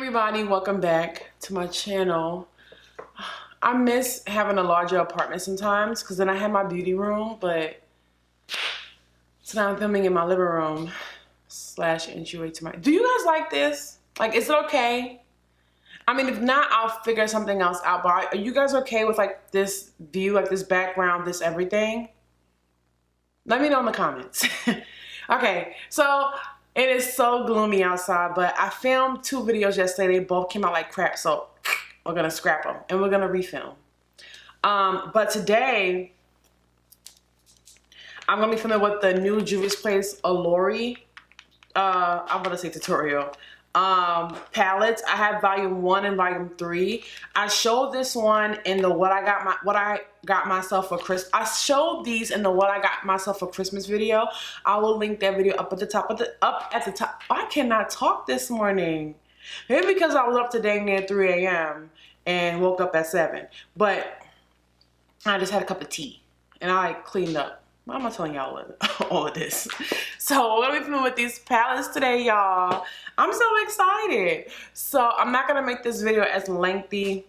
Everybody, welcome back to my channel. I miss having a larger apartment sometimes because then I have my beauty room, but so now I'm filming in my living room slash entryway to my... Do you guys like this? Like, is it okay? I mean, if not, I'll figure something else out, but are you guys okay with like this view, like this background, this everything? Let me know in the comments. Okay, so it is so gloomy outside, but I filmed 2 videos yesterday. They both came out like crap, so we're gonna scrap them and we're gonna refilm. But today, I'm gonna be filming with the new Juvia's Place Olori. I'm gonna say tutorial. Palettes. I have volume 1 and volume 3. I showed this one in the what I got myself for Christmas. I showed these in the what I got myself for Christmas video. I will link that video up at the top I cannot talk this morning. Maybe because I was up to dang near 3 a.m. and woke up at 7. But I just had a cup of tea and I cleaned up. Why am I telling y'all all of this? So we're gonna be filming with these palettes today, y'all. I'm so excited. So I'm not gonna make this video as lengthy,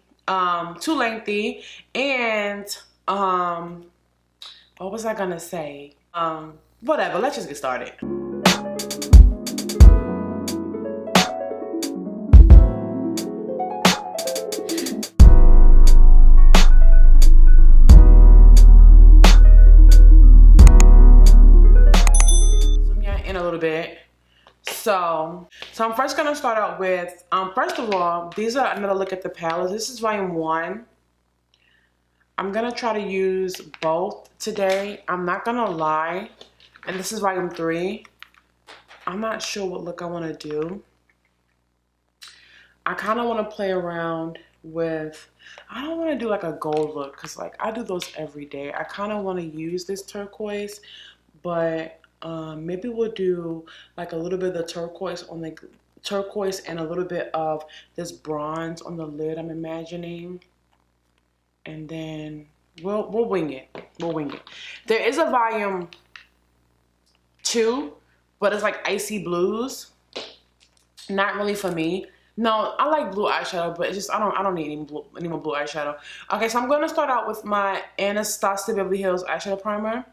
too lengthy. And what was I gonna say? Whatever, let's just get started. Bit. So I'm first gonna start out with first of all, these are another look at the palettes. This is volume 1. I'm gonna try to use both today. I'm not gonna lie, and this is volume 3. I'm not sure what look I want to do. I kind of want to play around with, I don't want to do like a gold look because like I do those every day. I kind of want to use this turquoise, but maybe we'll do like a little bit of the turquoise on the turquoise and a little bit of this bronze on the lid, I'm imagining. And then we'll wing it. We'll wing it. There is a volume 2, but it's like icy blues. Not really for me. No, I like blue eyeshadow, but it's just I don't need any more blue eyeshadow. Okay, so I'm gonna start out with my Anastasia Beverly Hills eyeshadow primer.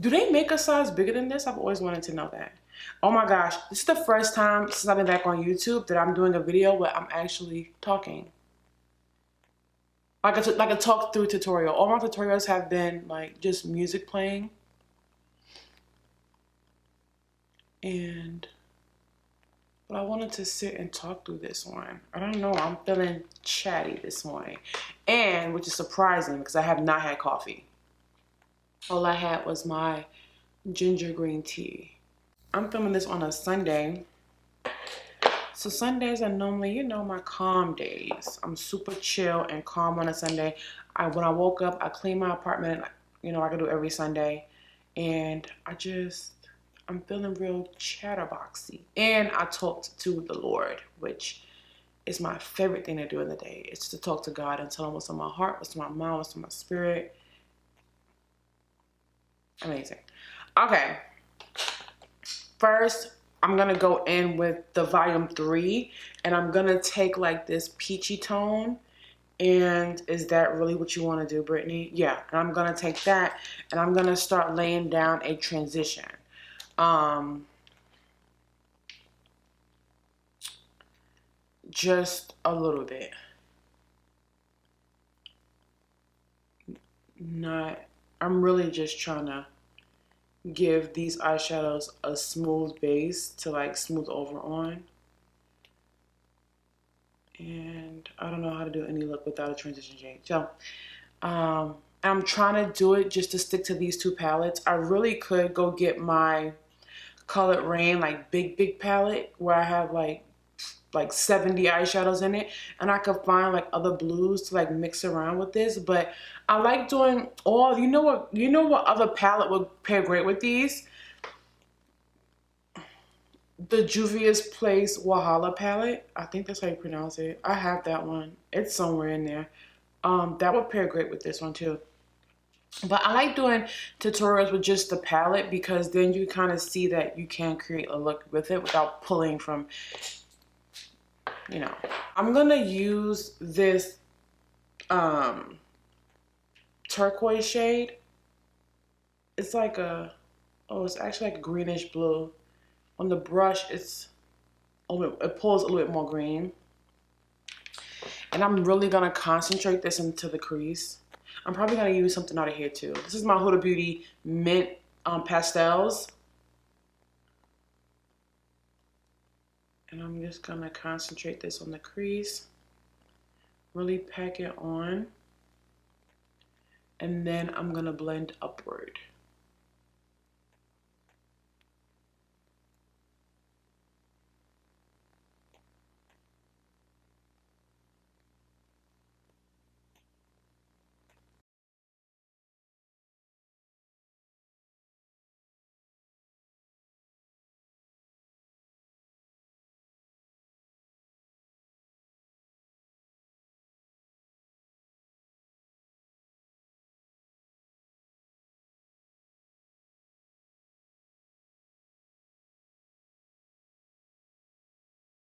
Do they make a size bigger than this? I've always wanted to know that. Oh my gosh, this is the first time since I've been back on YouTube that I'm doing a video where I'm actually talking. Like a talk through tutorial. All my tutorials have been like just music playing. But I wanted to sit and talk through this one. I don't know, I'm feeling chatty this morning. And, which is surprising because I have not had coffee. All I had was my ginger green tea. I'm filming this on a Sunday. So Sundays are normally, you know, my calm days. I'm super chill and calm on a Sunday. When I woke up, I cleaned my apartment, you know, I can do every Sunday. And I'm feeling real chatterboxy. And I talked to the Lord, which is my favorite thing to do in the day. It's to talk to God and tell him what's on my heart, what's on my mind, what's on my spirit. Amazing. Okay. First, I'm going to go in with the volume 3. And I'm going to take like this peachy tone. And is that really what you want to do, Brittany? Yeah. And I'm going to take that. And I'm going to start laying down a transition. Just a little bit. I'm really just trying to give these eyeshadows a smooth base to like smooth over on. And I don't know how to do any look without a transition shade. So I'm trying to do it just to stick to these 2 palettes. I really could go get my Colored Rain like big palette where I have like 70 eyeshadows in it, and I could find like other blues to like mix around with this. But I like doing all, you know what other palette would pair great with these? The Juvia's Place Wahala palette. I think that's how you pronounce it. I have that one. It's somewhere in there. That would pair great with this one too. But I like doing tutorials with just the palette because then you kind of see that you can create a look with it without pulling from you know. I'm gonna use this turquoise shade. It's like a, oh, it's actually like a greenish blue. On the brush, it pulls a little bit more green. And I'm really gonna concentrate this into the crease. I'm probably gonna use something out of here too. This is my Huda Beauty Mint Pastels. And I'm just gonna concentrate this on the crease. Really pack it on. And then I'm gonna blend upward.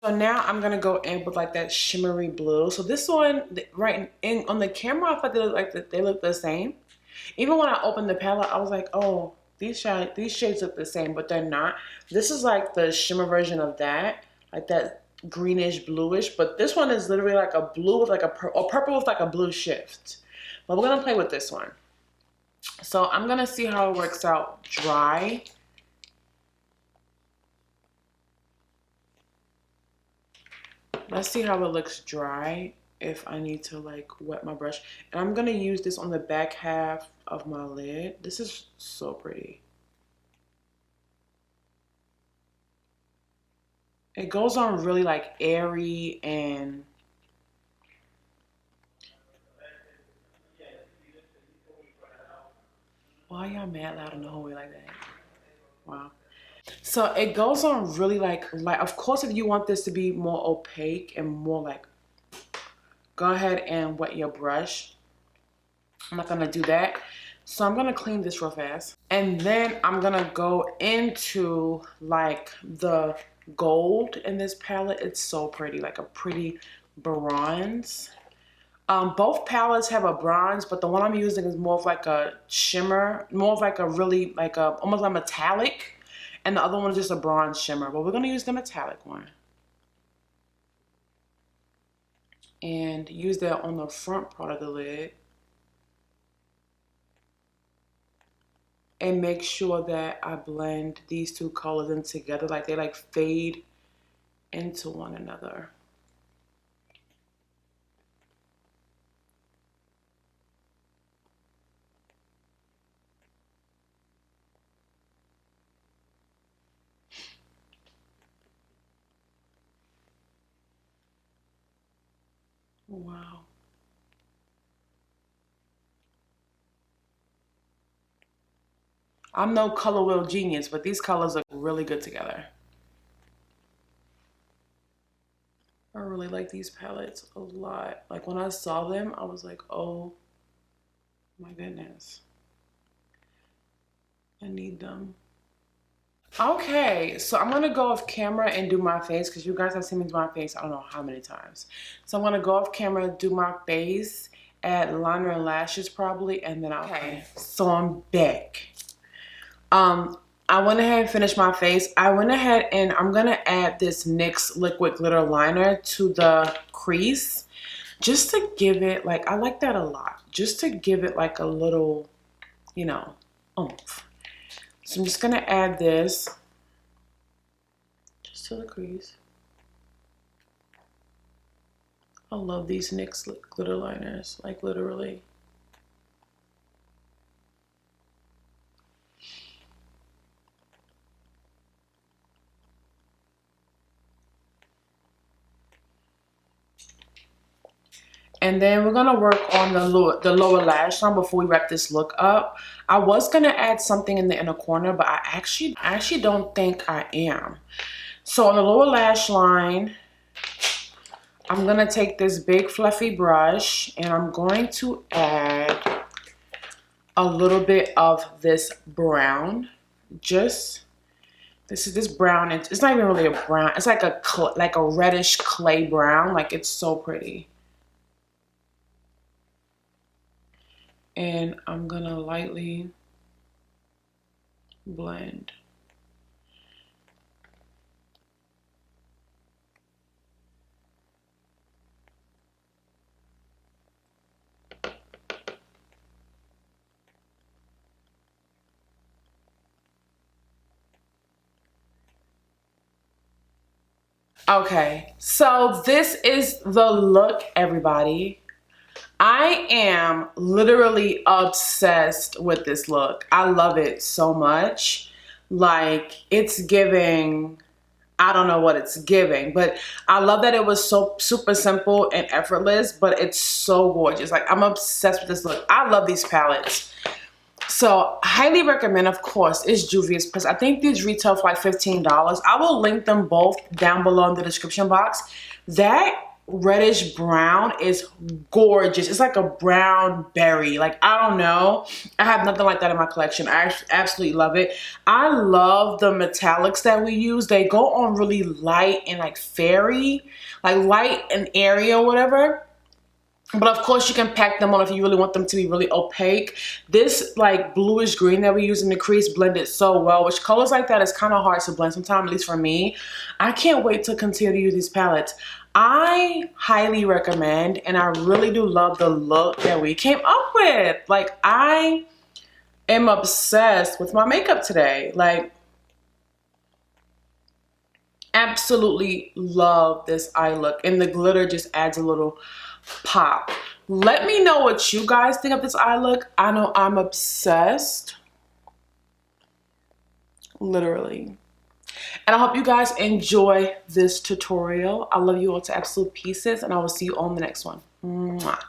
So now I'm gonna go in with like that shimmery blue. So this one, right in on the camera, I thought they look the same. Even when I opened the palette, I was like, oh, these shades look the same, but they're not. This is like the shimmer version of that, like that greenish bluish. But this one is literally like a blue with like a purple with like a blue shift. But we're gonna play with this one. So I'm gonna see how it works out dry. Let's see how it looks dry, if I need to like wet my brush. And I'm gonna use this on the back half of my lid. This is so pretty. It goes on really like airy and why y'all mad loud in the hallway like that? Wow. So it goes on really like of course if you want this to be more opaque and more like, go ahead and wet your brush. I'm not gonna do that. So I'm gonna clean this real fast. And then I'm gonna go into like the gold in this palette. It's so pretty, like a pretty bronze. Both palettes have a bronze, but the one I'm using is more of like a shimmer, more of like a really like a almost like metallic. And the other one is just a bronze shimmer, but we're gonna use the metallic one. And use that on the front part of the lid. And make sure that I blend these two colors in together, like they like fade into one another. Wow. I'm no color wheel genius, but these colors look really good together. I really like these palettes a lot. Like when I saw them, I was like, oh my goodness. I need them. Okay, so I'm gonna go off camera and do my face because you guys have seen me do my face I don't know how many times. So I'm gonna go off camera, do my face, add liner and lashes probably, and then okay. So I'm back. I went ahead and finished my face. I went ahead and I'm gonna add this NYX liquid glitter liner to the crease just to give it like, I like that a lot, just to give it like a little, you know, oomph. So I'm just gonna add this just to the crease. I love these NYX glitter liners, like literally. And then we're gonna work on the lower lash line before we wrap this look up. I was gonna add something in the inner corner, but I actually don't think I am. So on the lower lash line, I'm gonna take this big fluffy brush and I'm going to add a little bit of this brown just This brown. It's not even really a brown. It's like a reddish clay brown. Like, it's so pretty. And I'm gonna lightly blend. Okay, so this is the look, everybody. I am literally obsessed with this look. I love it so much. Like, it's giving, I don't know what it's giving, but I love that it was so super simple and effortless, but it's so gorgeous. Like, I'm obsessed with this look. I love these palettes. So, highly recommend, of course, is Juvia's Place. I think these retail for like $15. I will link them both down below in the description box. That reddish brown is gorgeous. It's like a brown berry. Like, I don't know. I have nothing like that in my collection. I absolutely love it. I love the metallics that we use. They go on really light and like fairy, like light and airy or whatever. But of course, you can pack them on if you really want them to be really opaque. This like bluish green that we use in the crease blended so well, which colors like that is kind of hard to blend sometimes, at least for me. I can't wait to continue to use these palettes. I highly recommend, and I really do love the look that we came up with. Like, I am obsessed with my makeup today. Like, absolutely love this eye look, and the glitter just adds a little pop. Let me know what you guys think of this eye look. I know I'm obsessed, literally. And I hope you guys enjoy this tutorial. I love you all to absolute pieces, and I will see you on the next one. Mwah.